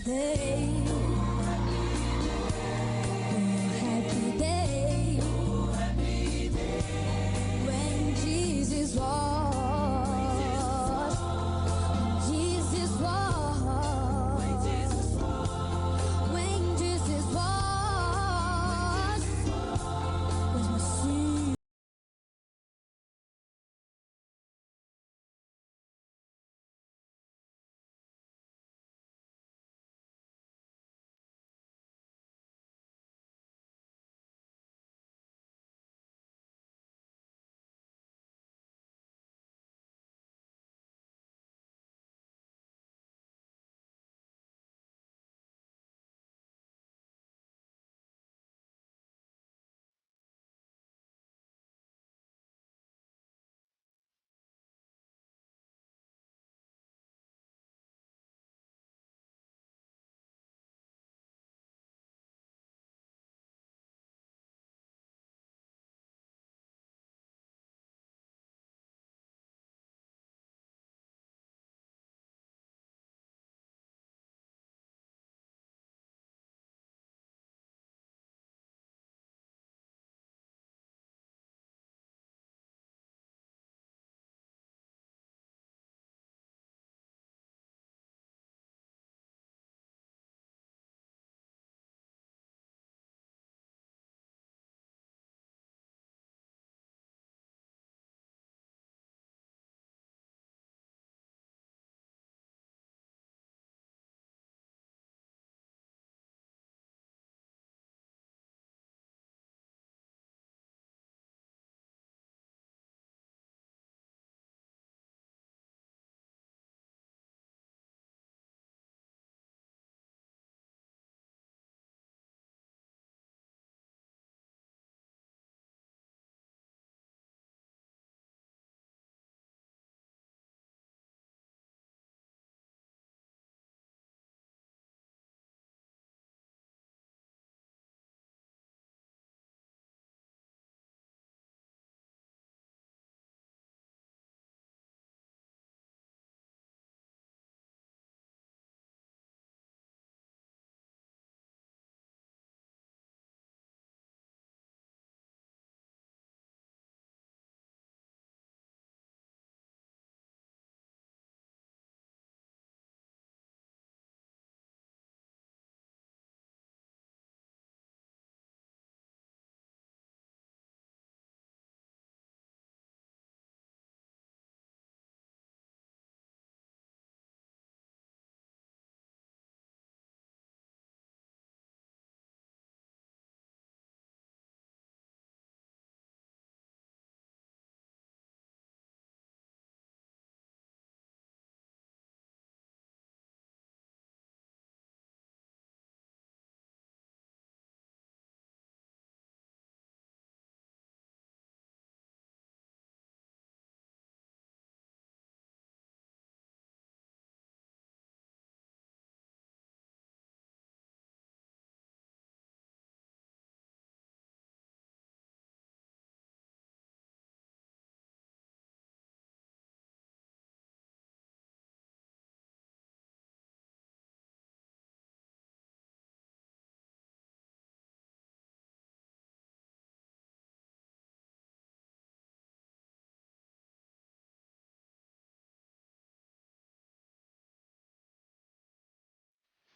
day. Happy day. When Jesus was. Jesus was. When Jesus was. Was my sin.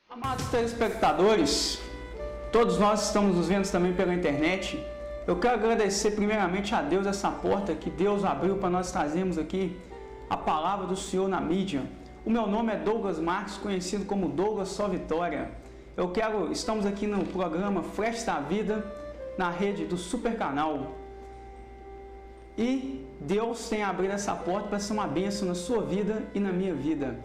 Amados telespectadores, todos nós estamos nos vendo também pela internet. Eu quero agradecer primeiramente a Deus essa porta que Deus abriu para nós trazermos aqui a palavra do Senhor na mídia. O meu nome é Douglas Marques, conhecido como Douglas Só Vitória. Estamos aqui no programa Flecha da Vida, na rede do Super Canal. E Deus tem abrido essa porta para ser uma bênção na sua vida e na minha vida.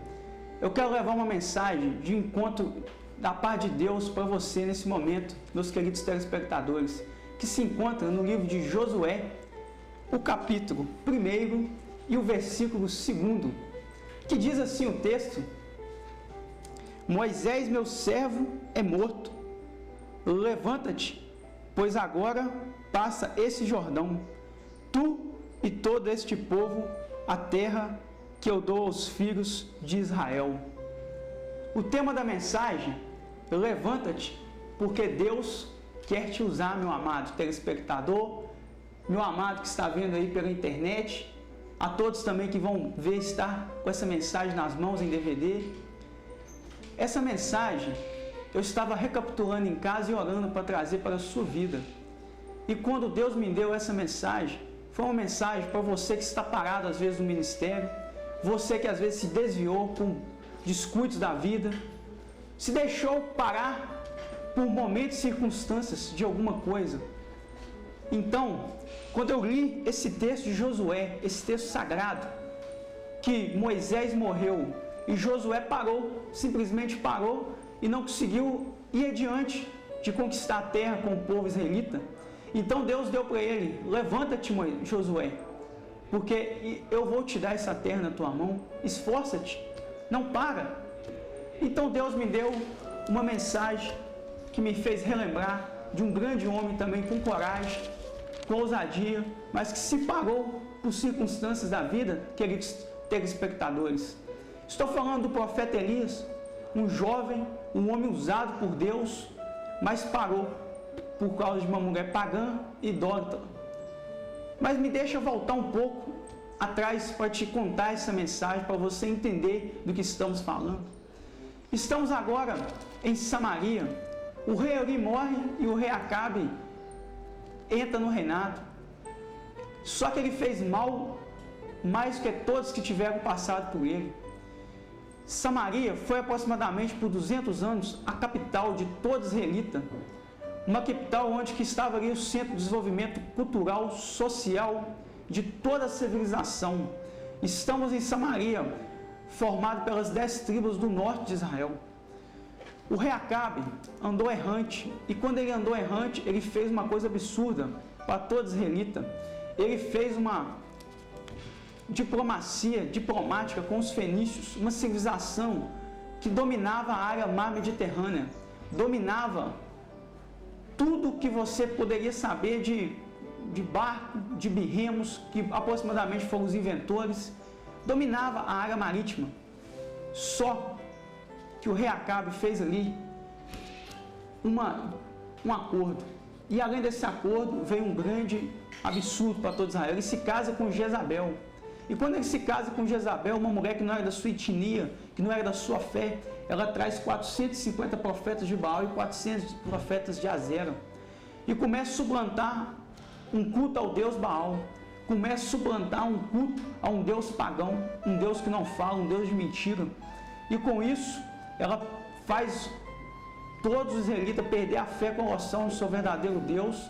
Eu quero levar uma mensagem de encontro da parte de Deus para você nesse momento, meus queridos telespectadores, que se encontra no livro de Josué, o capítulo 1 e o versículo 2, que diz assim o texto: Moisés, meu servo, é morto. Levanta-te, pois agora passa esse Jordão, tu e todo este povo, a terra que eu dou aos filhos de Israel. O tema da mensagem: levanta-te, porque Deus quer te usar, meu amado telespectador, meu amado que está vendo aí pela internet, a todos também que vão ver estar com essa mensagem nas mãos em DVD. Essa mensagem eu estava recapitulando em casa e orando para trazer para a sua vida. E quando Deus me deu essa mensagem, foi uma mensagem para você que está parado às vezes no ministério, você que às vezes se desviou por descuidos da vida, se deixou parar por momentos e circunstâncias de alguma coisa. Então, quando eu li esse texto de Josué, esse texto sagrado, que Moisés morreu e Josué parou, simplesmente parou e não conseguiu ir adiante de conquistar a terra com o povo israelita. Então Deus deu para ele: levanta-te, Josué, porque eu vou te dar essa terra na tua mão, esforça-te, não para. Então Deus me deu uma mensagem que me fez relembrar de um grande homem também com coragem, com ousadia, mas que se parou por circunstâncias da vida, queridos telespectadores. Estou falando do profeta Elias, um jovem, um homem usado por Deus, mas parou por causa de uma mulher pagã e idólatra. Mas me deixa voltar um pouco atrás para te contar essa mensagem, para você entender do que estamos falando. Estamos agora em Samaria. O rei ali morre e o rei Acabe entra no reinado. Só que ele fez mal mais que todos que tiveram passado por ele. Samaria foi aproximadamente por 200 anos a capital de toda israelita, uma capital onde que estava ali o centro de desenvolvimento cultural, social de toda a civilização. Estamos em Samaria, formado pelas 10 tribos do norte de Israel. O rei Acabe andou errante, e quando ele andou errante, ele fez uma coisa absurda para toda israelita. Ele fez uma diplomacia diplomática com os fenícios, uma civilização que dominava a área mar Mediterrânea, dominava tudo que você poderia saber de barco, de birremos, que aproximadamente foram os inventores, dominava a área marítima. Só que o rei Acabe fez ali um acordo. E além desse acordo, veio um grande absurdo para todos Israel. Ele se casa com Jezabel. E quando ele se casa com Jezabel, uma mulher que não era da sua etnia, que não era da sua fé, ela traz 450 profetas de Baal e 400 profetas de Azera. E começa a suplantar um culto ao Deus Baal. Começa a suplantar um culto a um Deus pagão, um Deus que não fala, um Deus de mentira. E com isso, ela faz todos os israelitas perder a fé com a noção do seu verdadeiro Deus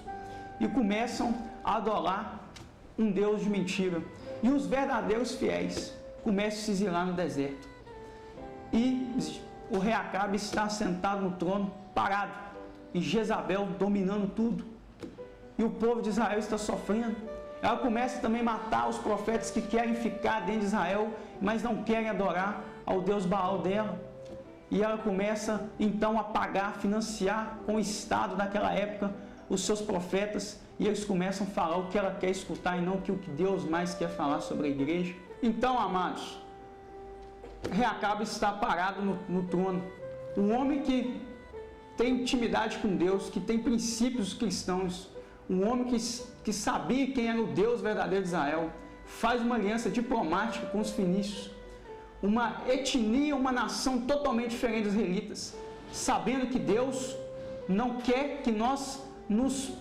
e começam a adorar um Deus de mentira. E os verdadeiros fiéis começam a se exilar no deserto. E o rei Acabe está sentado no trono, parado, e Jezabel dominando tudo. E o povo de Israel está sofrendo. Ela começa também a matar os profetas que querem ficar dentro de Israel, mas não querem adorar ao Deus Baal dela. E ela começa então a pagar, financiar com o Estado daquela época os seus profetas, e eles começam a falar o que ela quer escutar e não o que Deus mais quer falar sobre a igreja. Então, amados, rei Acabe está parado no trono. Um homem que tem intimidade com Deus, que tem princípios cristãos, um homem que sabia quem era o Deus verdadeiro de Israel, faz uma aliança diplomática com os fenícios, uma etnia, uma nação totalmente diferente dos israelitas, sabendo que Deus não quer que nós nos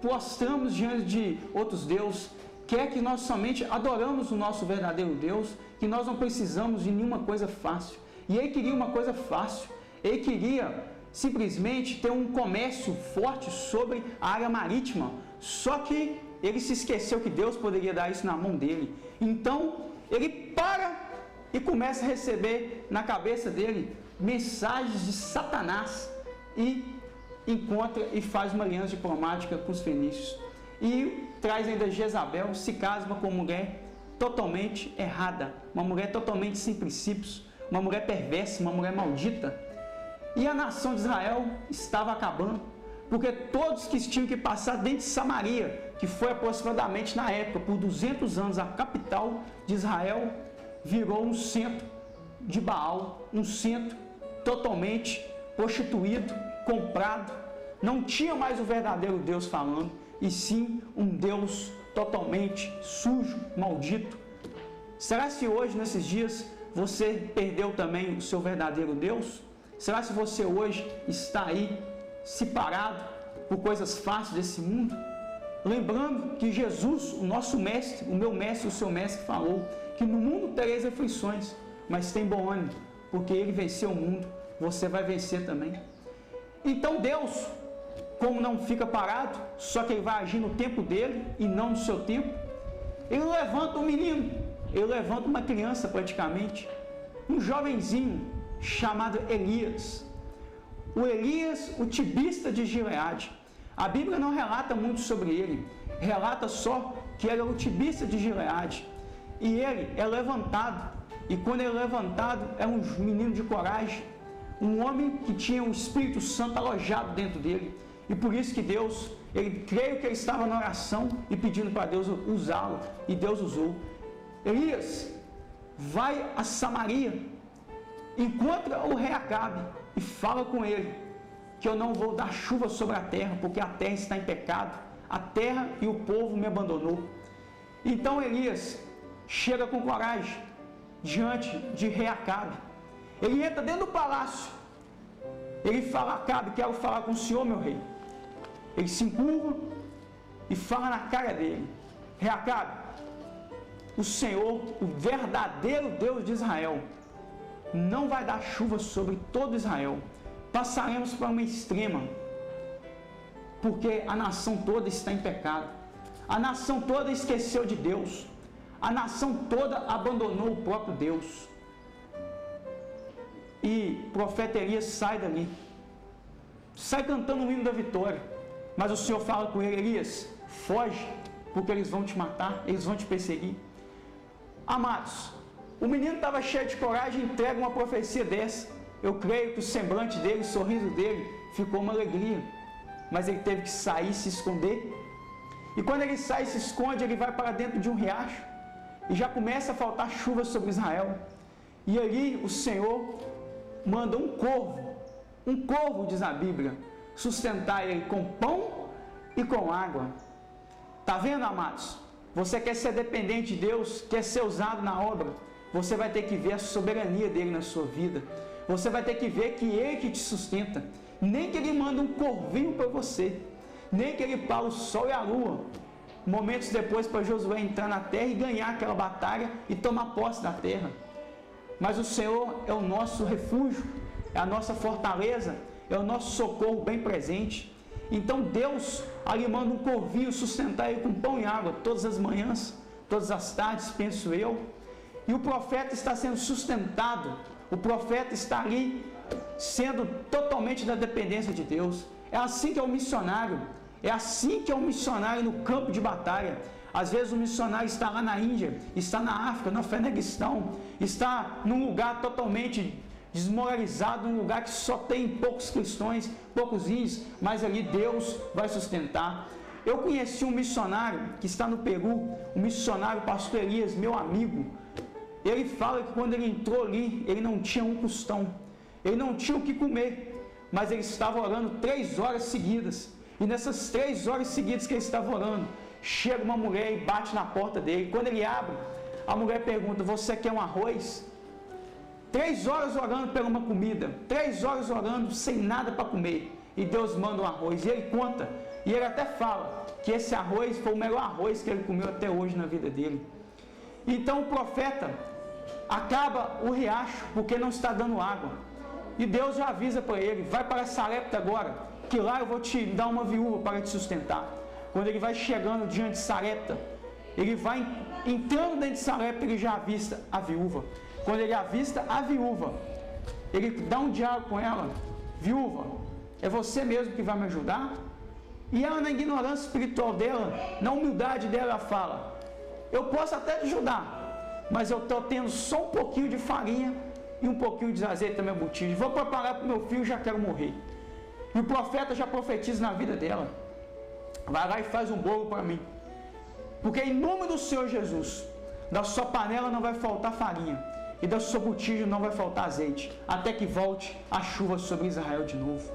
prostramos diante de outros deuses, quer que nós somente adoramos o nosso verdadeiro Deus, que nós não precisamos de nenhuma coisa fácil. E ele queria uma coisa fácil, ele queria simplesmente ter um comércio forte sobre a área marítima, só que ele se esqueceu que Deus poderia dar isso na mão dele. Então ele para e começa a receber na cabeça dele mensagens de Satanás e encontra e faz uma aliança diplomática com os fenícios. E traz ainda Jezabel, se casa com uma mulher totalmente errada, uma mulher totalmente sem princípios, uma mulher perversa, uma mulher maldita. E a nação de Israel estava acabando, porque todos que tinham que passar dentro de Samaria, que foi aproximadamente na época, por 200 anos, a capital de Israel, virou um centro de Baal, um centro totalmente prostituído, comprado. Não tinha mais o verdadeiro Deus falando, e sim um Deus totalmente sujo, maldito. Será se hoje, nesses dias, você perdeu também o seu verdadeiro Deus? Será se você hoje está aí separado por coisas fáceis desse mundo? Lembrando que Jesus, o nosso mestre, o meu mestre, o seu mestre falou que no mundo tereis aflições, mas tem bom ânimo, porque ele venceu o mundo, você vai vencer também. Então Deus, como não fica parado, só que ele vai agir no tempo dele e não no seu tempo, ele levanta um menino, ele levanta uma criança praticamente, um jovenzinho chamado Elias. O Elias, o tibista de Gileade. A Bíblia não relata muito sobre ele, relata só que ele é o tibista de Gileade. E ele é levantado, e quando ele é levantado, é um menino de coragem, um homem que tinha o Espírito Santo alojado dentro dele. E por isso que Deus, creio que ele estava na oração e pedindo para Deus usá-lo, e Deus usou. Elias vai a Samaria, encontra o rei Acabe e fala com ele que eu não vou dar chuva sobre a terra, porque a terra está em pecado, a terra e o povo me abandonou. Então Elias chega com coragem diante de rei Acabe. Ele entra dentro do palácio, ele fala: Acabe, quero falar com o senhor, meu rei. Ele se encurva e fala na cara dele: rei Acabe, o Senhor, o verdadeiro Deus de Israel, não vai dar chuva sobre todo Israel. Passaremos para uma extrema, porque a nação toda está em pecado. A nação toda esqueceu de Deus. A nação toda abandonou o próprio Deus. E o profeta Elias sai dali, sai cantando o hino da vitória. Mas o Senhor fala com ele: Elias, foge, porque eles vão te matar, eles vão te perseguir. Amados, o menino estava cheio de coragem e entrega uma profecia dessa. Eu creio que o semblante dele, o sorriso dele, ficou uma alegria. Mas ele teve que sair e se esconder. E quando ele sai e se esconde, ele vai para dentro de um riacho. E já começa a faltar chuva sobre Israel. E ali o Senhor manda um corvo, diz a Bíblia, sustentar ele com pão e com água. Tá vendo, amados? Você quer ser dependente de Deus, quer ser usado na obra, você vai ter que ver a soberania dele na sua vida. Você vai ter que ver que ele que te sustenta. Nem que ele manda um corvinho para você, nem que ele para o sol e a lua, momentos depois, para Josué entrar na terra e ganhar aquela batalha e tomar posse da terra. Mas o Senhor é o nosso refúgio, é a nossa fortaleza, é o nosso socorro bem presente. Então Deus ali manda um corvinho sustentar ele com pão e água todas as manhãs, todas as tardes, penso eu. E o profeta está sendo sustentado, o profeta está ali sendo totalmente da dependência de Deus. É assim que é o missionário, é assim que é o missionário no campo de batalha. Às vezes o missionário está lá na Índia, está na África, no Afeganistão, está num lugar totalmente desmoralizado, num lugar que só tem poucos cristãos, poucos índios, mas ali Deus vai sustentar. Eu conheci um missionário que está no Peru, o missionário pastor Elias, meu amigo. Ele fala que quando ele entrou ali, ele não tinha um tostão, ele não tinha o que comer, mas ele estava orando 3 horas seguidas. E nessas 3 horas seguidas que ele estava orando, chega uma mulher e bate na porta dele. Quando ele abre, a mulher pergunta: você quer um arroz? 3 horas orando por uma comida, 3 horas orando sem nada para comer, e Deus manda um arroz. E ele conta, e ele até fala que esse arroz foi o melhor arroz que ele comeu até hoje na vida dele. Então o profeta acaba o riacho porque não está dando água, e Deus já avisa para ele: vai para Sarepta agora, que lá eu vou te dar uma viúva para te sustentar. Quando ele vai chegando diante de Sarepta, ele vai entrando dentro de Sarepta, ele já avista a viúva. Quando ele avista a viúva, ele dá um diálogo com ela: viúva, é você mesmo que vai me ajudar? E ela, na ignorância espiritual dela, na humildade dela, ela fala: eu posso até te ajudar, mas eu estou tendo só um pouquinho de farinha e um pouquinho de azeite na minha botija. Vou preparar para o meu filho, já quero morrer. E o profeta já profetiza na vida dela: vai lá e faz um bolo para mim, porque em nome do Senhor Jesus, da sua panela não vai faltar farinha, e da sua botija não vai faltar azeite, até que volte a chuva sobre Israel de novo.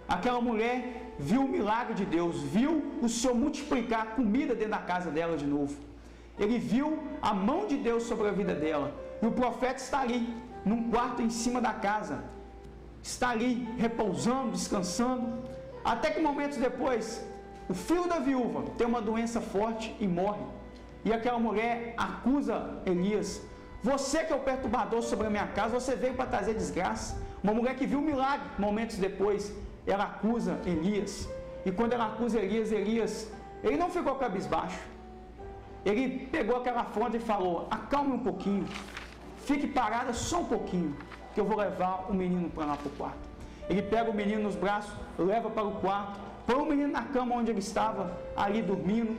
Aquela mulher viu o milagre de Deus, viu o Senhor multiplicar a comida dentro da casa dela de novo. Ele viu a mão de Deus sobre a vida dela. E o profeta está ali, num quarto em cima da casa. Está ali, repousando, descansando. Até que momentos depois, o filho da viúva tem uma doença forte e morre. E aquela mulher acusa Elias: você que é o perturbador sobre a minha casa, você veio para trazer desgraça. Uma mulher que viu um milagre. Momentos depois, ela acusa Elias. E quando ela acusa Elias, ele não ficou cabisbaixo. Ele pegou aquela fronte e falou: acalme um pouquinho, fique parada só um pouquinho, que eu vou levar o menino para lá para o quarto. Ele pega o menino nos braços, leva para o quarto, põe o menino na cama onde ele estava, ali dormindo,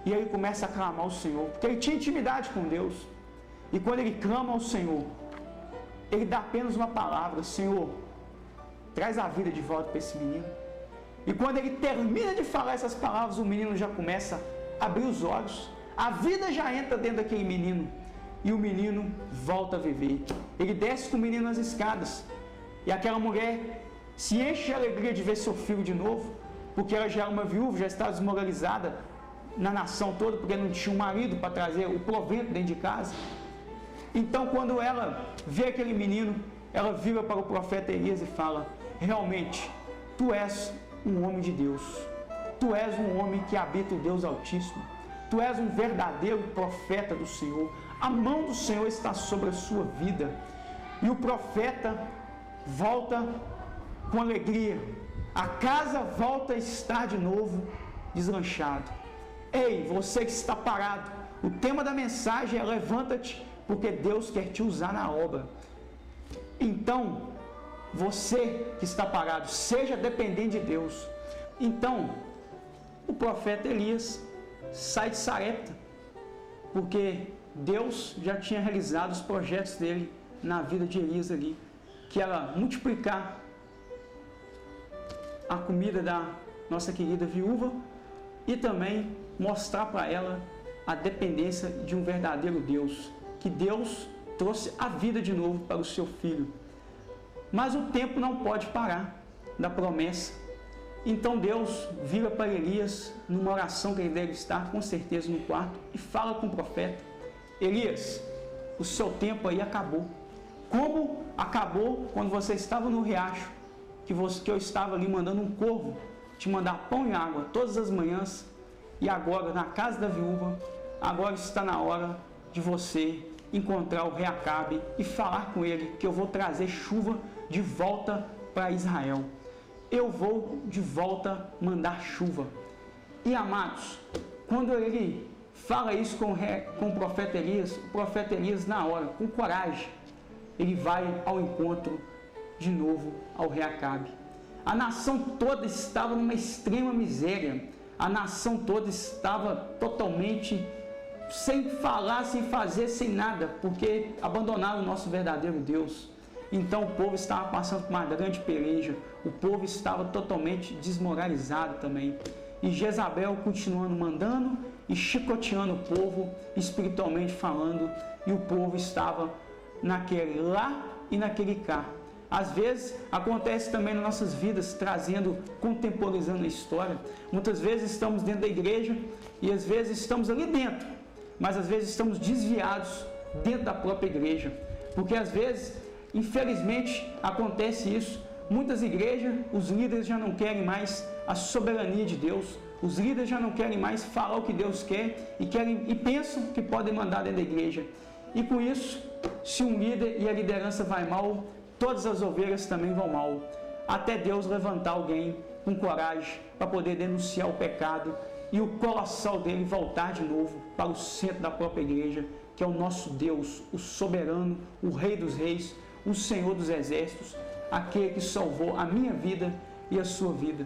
e ele começa a clamar ao Senhor, porque ele tinha intimidade com Deus. E quando ele clama ao Senhor, ele dá apenas uma palavra: Senhor, traz a vida de volta para esse menino. E quando ele termina de falar essas palavras, o menino já começa a abrir os olhos, a vida já entra dentro daquele menino, e o menino volta a viver. Ele desce com o menino nas escadas, e aquela mulher se enche de alegria de ver seu filho de novo, porque ela já era uma viúva, já estava desmoralizada na nação toda, porque não tinha um marido para trazer o provento dentro de casa. Então, quando ela vê aquele menino, ela vira para o profeta Elias e fala: realmente, tu és um homem de Deus, tu és um homem que habita o Deus Altíssimo, tu és um verdadeiro profeta do Senhor, a mão do Senhor está sobre a sua vida. E o profeta volta com alegria, a casa volta a estar de novo deslanchado. Ei, você que está parado, o tema da mensagem é: levanta-te, porque Deus quer te usar na obra. Então, você que está parado, seja dependente de Deus. Então, o profeta Elias sai de Sarepta, porque Deus já tinha realizado os projetos dele na vida de Elias ali, que era multiplicar a comida da nossa querida viúva e também mostrar para ela a dependência de um verdadeiro Deus, que Deus trouxe a vida de novo para o seu filho. Mas o tempo não pode parar da promessa. Então Deus vira para Elias, numa oração que ele deve estar com certeza no quarto, e fala com o profeta: Elias, o seu tempo aí acabou. Como acabou quando você estava no riacho, que eu estava ali mandando um corvo te mandar pão e água todas as manhãs, e agora na casa da viúva, agora está na hora de você encontrar o rei Acabe e falar com ele que eu vou trazer chuva de volta para Israel. Eu vou de volta mandar chuva. E amados, quando ele fala isso com o profeta Elias na hora, com coragem, ele vai ao encontro de novo ao rei Acabe. A nação toda estava numa extrema miséria. A nação toda estava totalmente sem falar, sem fazer, sem nada, porque abandonaram o nosso verdadeiro Deus. Então o povo estava passando por uma grande peleja, o povo estava totalmente desmoralizado também. E Jezabel continuando mandando e chicoteando o povo, espiritualmente falando, e o povo estava naquele lá e naquele cá. Às vezes acontece também nas nossas vidas, contemporizando a história. Muitas vezes estamos dentro da igreja e às vezes estamos ali dentro, mas às vezes estamos desviados dentro da própria igreja, porque às vezes, infelizmente, acontece isso. Muitas igrejas, os líderes já não querem mais a soberania de Deus, os líderes já não querem mais falar o que Deus quer e pensam que podem mandar dentro da igreja. E com isso, se um líder e a liderança vai mal, todas as ovelhas também vão mal, até Deus levantar alguém com coragem para poder denunciar o pecado e o colossal dele voltar de novo para o centro da própria igreja, que é o nosso Deus, o soberano, o Rei dos Reis, o Senhor dos Exércitos, aquele que salvou a minha vida e a sua vida.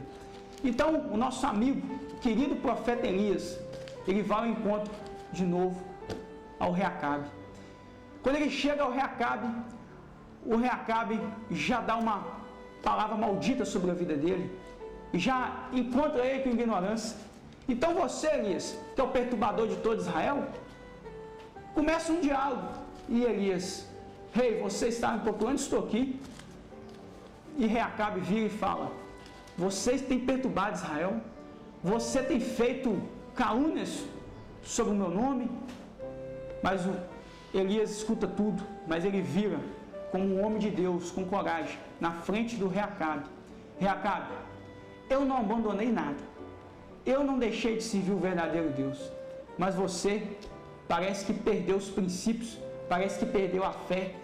Então, o nosso amigo, o querido profeta Elias, ele vai ao encontro de novo ao rei Acabe. Quando ele chega ao rei Acabe, o rei Acabe já dá uma palavra maldita sobre a vida dele, e já encontra ele com ignorância. Então você, Elias, que é o perturbador de todo Israel, começa um diálogo. e Elias: rei, você está me procurando? Estou aqui. E Reacabe vira e fala: vocês têm perturbado Israel, você tem feito calúnias sobre o meu nome. Mas Elias escuta tudo, mas ele vira como um homem de Deus, com coragem, na frente do Reacabe: Reacabe, eu não abandonei nada, eu não deixei de servir o verdadeiro Deus, mas você parece que perdeu os princípios, parece que perdeu a fé,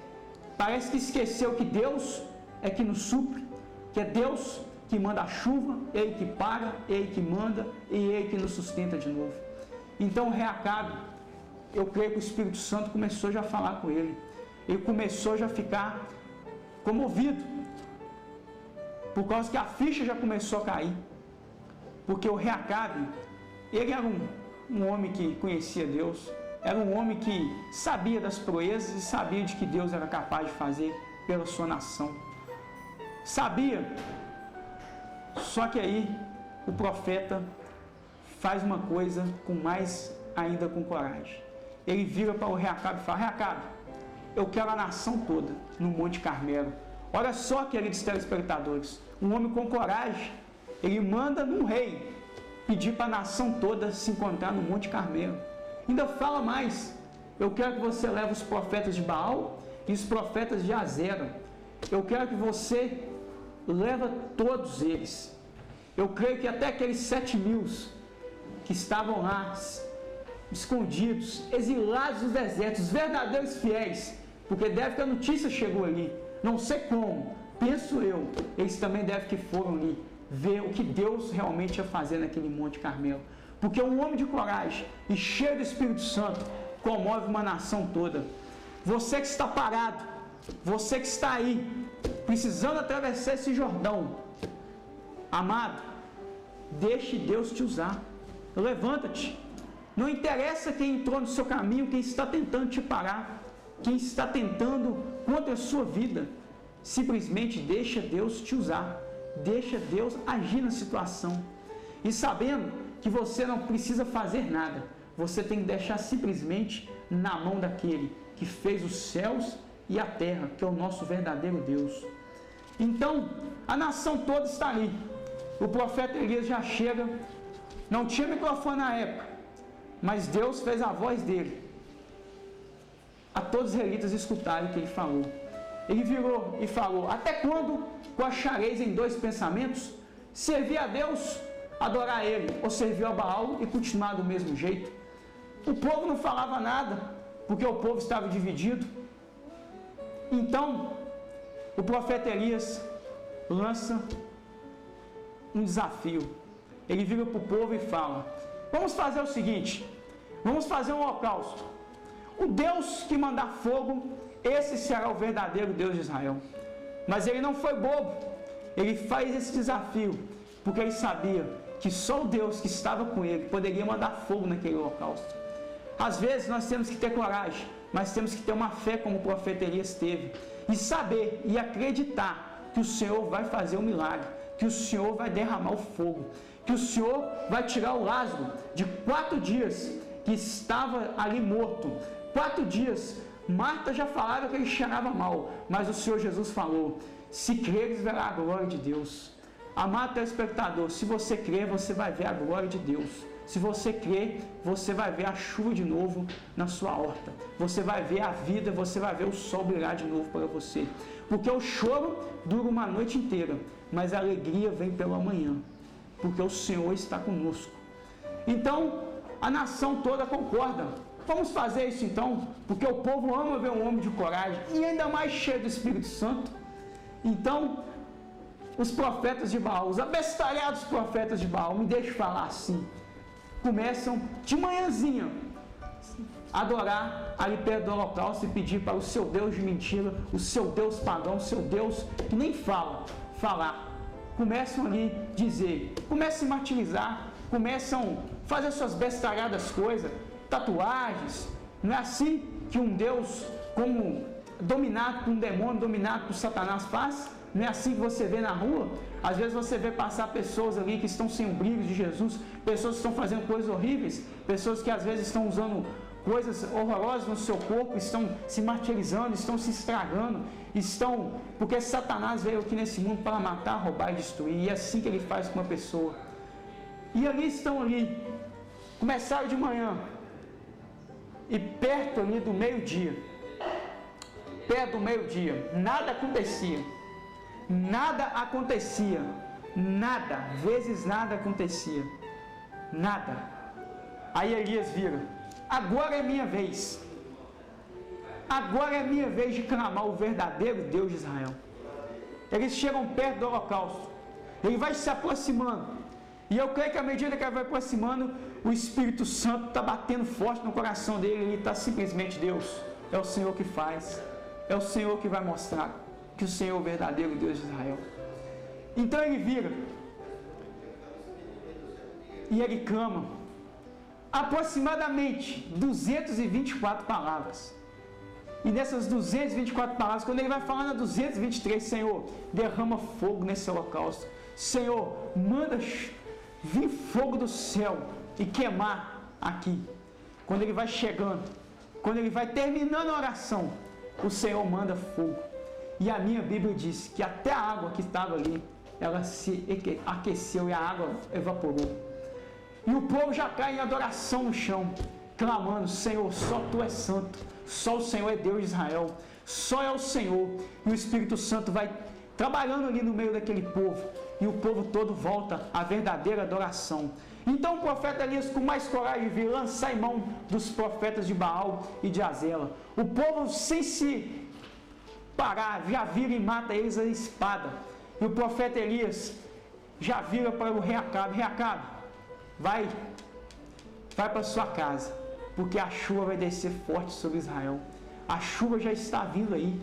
parece que esqueceu que Deus é que nos supre, que é Deus que manda a chuva, Ele que paga, Ele que manda e Ele que nos sustenta de novo. Então Reacabe, eu creio que o Espírito Santo começou já a falar com ele. Ele começou já a ficar comovido, por causa que a ficha já começou a cair. Porque o Reacabe, ele era um homem que conhecia Deus, era um homem que sabia das proezas e sabia de que Deus era capaz de fazer pela sua nação. Sabia. Só que aí o profeta faz uma coisa com mais ainda com coragem. Ele vira para o Reacabe e fala: Reacabe, eu quero a nação toda no Monte Carmelo. Olha só, queridos telespectadores, um homem com coragem, ele manda num rei pedir para a nação toda se encontrar no Monte Carmelo. Ainda fala mais: eu quero que você leve os profetas de Baal e os profetas de Azera. Eu quero que você leva todos eles. Eu creio que até aqueles 7.000 que estavam lá, escondidos, exilados nos desertos, verdadeiros fiéis, porque deve que a notícia chegou ali, não sei como, penso eu, eles também devem que foram ali ver o que Deus realmente ia fazer naquele Monte Carmelo, porque um homem de coragem e cheio do Espírito Santo comove uma nação toda. Você que está parado, você que está aí, precisando atravessar esse Jordão, amado, deixe Deus te usar, levanta-te. Não interessa quem entrou no seu caminho, quem está tentando te parar, quem está tentando contra a sua vida. Simplesmente deixa Deus te usar, deixa Deus agir na situação. E sabendo que você não precisa fazer nada, você tem que deixar simplesmente na mão daquele que fez os céus e a terra, que é o nosso verdadeiro Deus. Então, a nação toda está ali. O profeta Elias já chega, não tinha microfone na época, mas Deus fez a voz dele a todos os israelitas escutarem o que ele falou. Ele virou e falou: até quando coachareis em dois pensamentos? Servir a Deus, adorar a Ele, ou servir a Baal e continuar do mesmo jeito? O povo não falava nada, porque o povo estava dividido. Então, o profeta Elias lança um desafio. Ele vira para o povo e fala: vamos fazer o seguinte, vamos fazer um holocausto. O Deus que mandar fogo, esse será o verdadeiro Deus de Israel. Mas ele não foi bobo, ele faz esse desafio, porque ele sabia que só o Deus que estava com ele poderia mandar fogo naquele holocausto. Às vezes nós temos que ter coragem, mas temos que ter uma fé como o profeta Elias teve, e saber e acreditar que o Senhor vai fazer um milagre, que o Senhor vai derramar o fogo, que o Senhor vai tirar o Lázaro de 4 dias que estava ali morto. 4 dias, Marta já falava que ele cheirava mal, mas o Senhor Jesus falou: se creres, verá a glória de Deus. Amado telespectador, se você crer, você vai ver a glória de Deus. Se você crer, você vai ver a chuva de novo na sua horta. Você vai ver a vida, você vai ver o sol brilhar de novo para você. Porque o choro dura uma noite inteira, mas a alegria vem pela manhã, porque o Senhor está conosco. Então, a nação toda concorda. Vamos fazer isso então, porque o povo ama ver um homem de coragem, e ainda mais cheio do Espírito Santo. Então, os profetas de Baal, os abestalhados profetas de Baal, me deixe falar assim, começam de manhãzinha a adorar ali perto do holocausto e pedir para o seu Deus de mentira, o seu Deus pagão, o seu Deus que nem falar. Começam ali a dizer, começam a martirizar, começam a fazer suas bestalhadas coisas, tatuagens. Não é assim que um Deus como dominado por um demônio, dominado por Satanás faz? Não é assim que você vê na rua? Às vezes você vê passar pessoas ali que estão sem o brilho de Jesus, pessoas que estão fazendo coisas horríveis, pessoas que às vezes estão usando coisas horrorosas no seu corpo, estão se martirizando, estão se estragando, porque Satanás veio aqui nesse mundo para matar, roubar e destruir, e é assim que ele faz com uma pessoa. E ali estão começaram de manhã, e perto ali do meio-dia, nada acontecia, vezes nada acontecia, nada. Aí Elias vira: agora é minha vez, de clamar o verdadeiro Deus de Israel. Eles chegam perto do holocausto, ele vai se aproximando, e eu creio que à medida que ele vai aproximando, o Espírito Santo está batendo forte no coração dele, ele está simplesmente: Deus, é o Senhor que faz, é o Senhor que vai mostrar que o Senhor é o verdadeiro Deus de Israel. Então ele vira e ele clama aproximadamente 224 palavras. E nessas 224 palavras, quando ele vai falar na 223, Senhor, derrama fogo nesse holocausto. Senhor, manda vir fogo do céu e queimar aqui. Quando ele vai chegando, quando ele vai terminando a oração, o Senhor manda fogo. E a minha Bíblia diz que até a água que estava ali, ela se aqueceu e a água evaporou. E o povo já cai em adoração no chão, clamando: Senhor, só Tu és santo, só o Senhor é Deus de Israel, só é o Senhor. E o Espírito Santo vai trabalhando ali no meio daquele povo, e o povo todo volta à verdadeira adoração. Então o profeta Elias, com mais coragem, veio lançar em mão dos profetas de Baal e de Azela. O povo, sem se parar, já vira e mata eles a espada. E o profeta Elias já vira para o rei Acabe: rei Acabe, vai para sua casa, porque a chuva vai descer forte sobre Israel. A chuva já está vindo aí.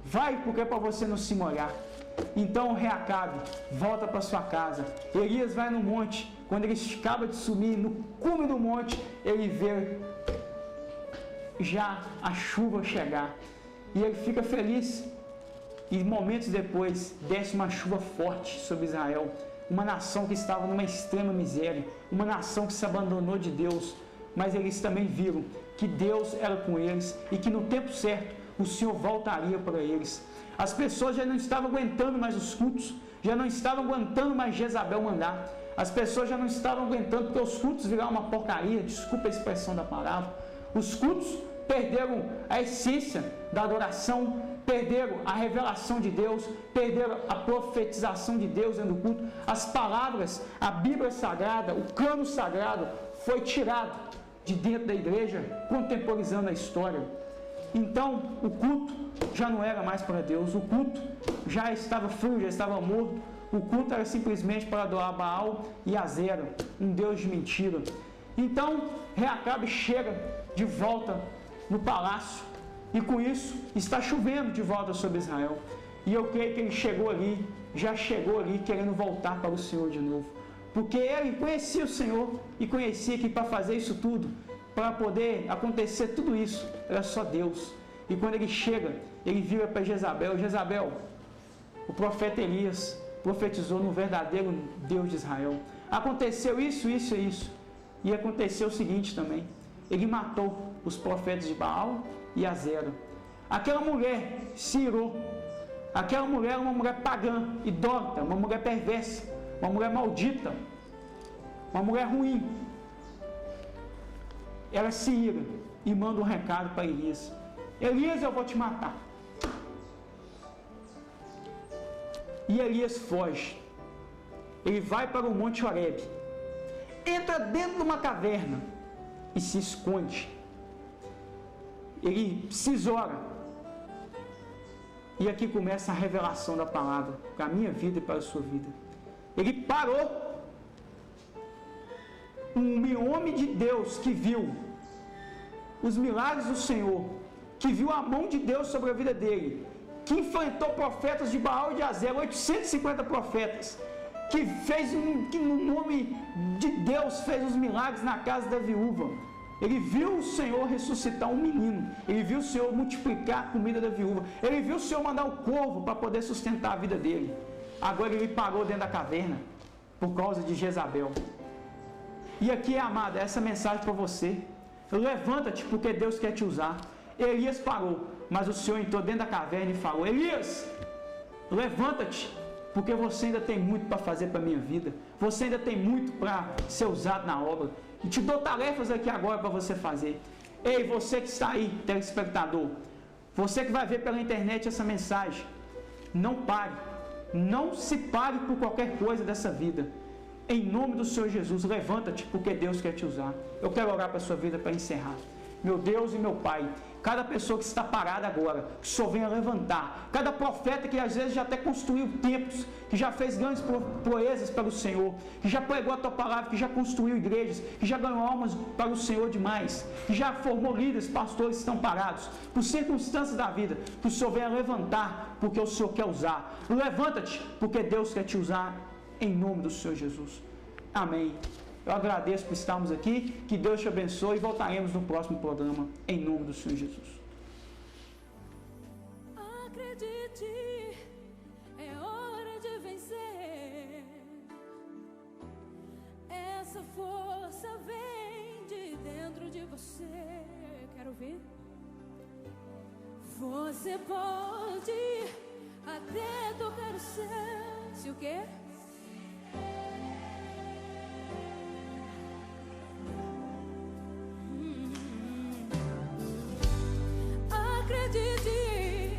Vai, porque é para você não se molhar. Então o rei Acabe volta para sua casa. Elias vai no monte. Quando ele acaba de subir no cume do monte, ele vê já a chuva chegar. E ele fica feliz. E momentos depois, desce uma chuva forte sobre Israel. Uma nação que estava numa extrema miséria. Uma nação que se abandonou de Deus. Mas eles também viram que Deus era com eles e que no tempo certo o Senhor voltaria para eles. As pessoas já não estavam aguentando mais os cultos, já não estavam aguentando mais Jezabel mandar. As pessoas já não estavam aguentando, porque os cultos viraram uma porcaria, desculpa a expressão da palavra. Os cultos perderam a essência da adoração, perderam a revelação de Deus, perderam a profetização de Deus dentro do culto. As palavras, a Bíblia Sagrada, o cano sagrado foi tirado de dentro da igreja, contemporizando a história. Então o culto já não era mais para Deus, o culto já estava frio, já estava morto. O culto era simplesmente para adorar Baal e Azera, um Deus de mentira. Então rei Acabe chega de volta no palácio, e com isso está chovendo de volta sobre Israel. E eu creio que ele já chegou ali querendo voltar para o Senhor de novo, porque ele conhecia o Senhor e conhecia que para fazer isso tudo, para poder acontecer tudo isso, era só Deus. E quando ele chega, ele vira para Jezabel: Jezabel, o profeta Elias profetizou no verdadeiro Deus de Israel. Aconteceu isso, isso e isso. E aconteceu o seguinte também: ele matou os profetas de Baal e Azera. Aquela mulher se irou. Aquela mulher era uma mulher pagã, idólatra, uma mulher perversa, uma mulher maldita, uma mulher ruim. Ela se ira e manda um recado para Elias: Elias, eu vou te matar. E Elias foge. Ele vai para o Monte Horebe, entra dentro de uma caverna e se esconde. Ele se isola. E aqui começa a revelação da palavra para a minha vida e para a sua vida. Ele parou. Um homem de Deus que viu os milagres do Senhor, que viu a mão de Deus sobre a vida dele, que enfrentou profetas de Baal e de Azera, 850 profetas, que no nome de Deus fez os milagres na casa da viúva. Ele viu o Senhor ressuscitar um menino, ele viu o Senhor multiplicar a comida da viúva, ele viu o Senhor mandar o corvo para poder sustentar a vida dele. Agora ele parou dentro da caverna por causa de Jezabel. E aqui, amada, essa mensagem para você. Levanta-te, porque Deus quer te usar. Elias parou, mas o Senhor entrou dentro da caverna e falou: Elias, levanta-te, porque você ainda tem muito para fazer para a minha vida. Você ainda tem muito para ser usado na obra. E te dou tarefas aqui agora para você fazer. Ei, você que está aí, telespectador, você que vai ver pela internet essa mensagem, não pare, não se pare por qualquer coisa dessa vida. Em nome do Senhor Jesus, levanta-te, porque Deus quer te usar. Eu quero orar para a sua vida para encerrar. Meu Deus e meu Pai, cada pessoa que está parada agora, que o Senhor venha levantar. Cada profeta que às vezes já até construiu templos, que já fez grandes proezas pelo Senhor, que já pregou a tua palavra, que já construiu igrejas, que já ganhou almas para o Senhor demais, que já formou líderes, pastores que estão parados, por circunstâncias da vida, que o Senhor venha levantar, porque o Senhor quer usar. Levanta-te, porque Deus quer te usar, em nome do Senhor Jesus. Amém. Eu agradeço por estarmos aqui, que Deus te abençoe e voltaremos no próximo programa, em nome do Senhor Jesus. Acredite, é hora de vencer. Essa força vem de dentro de você. Quero ver. Você pode até tocar o céu. Se o quê? Acredite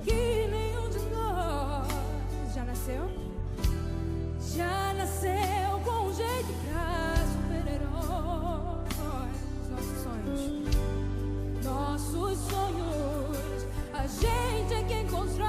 que nenhum de nós já nasceu com um jeito pra super-herói. Nossos sonhos, a gente é quem constrói.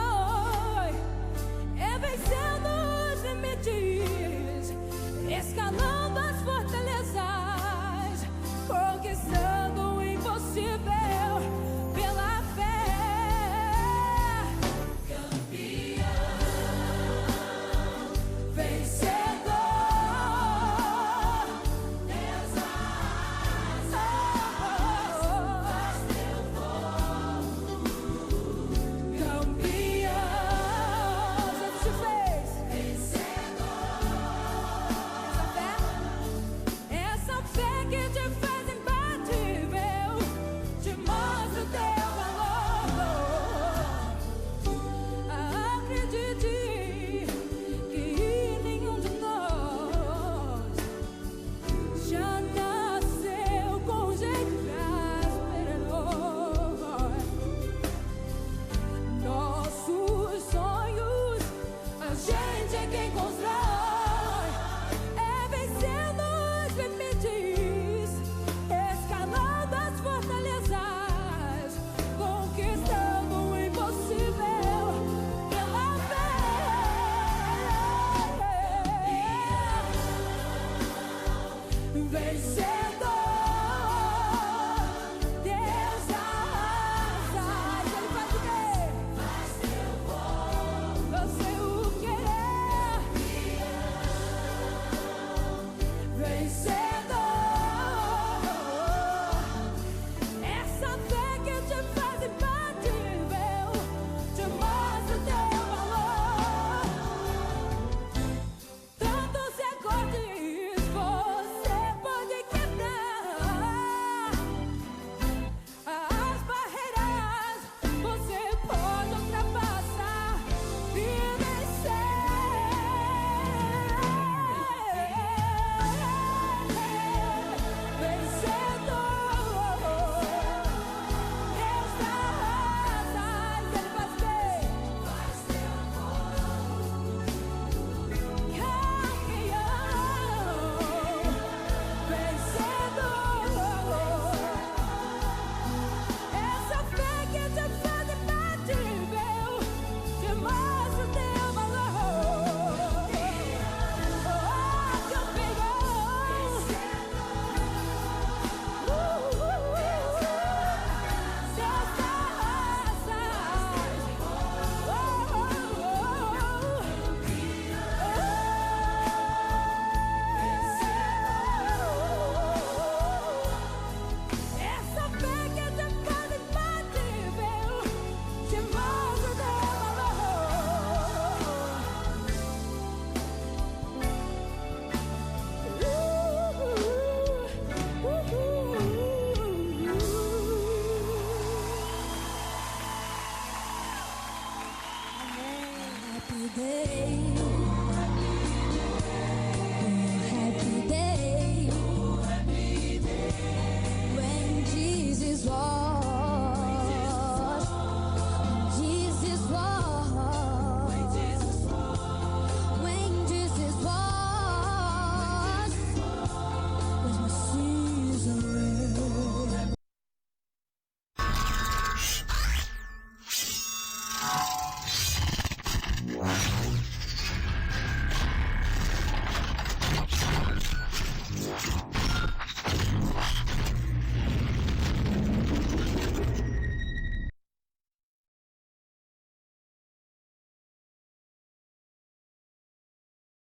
Deus.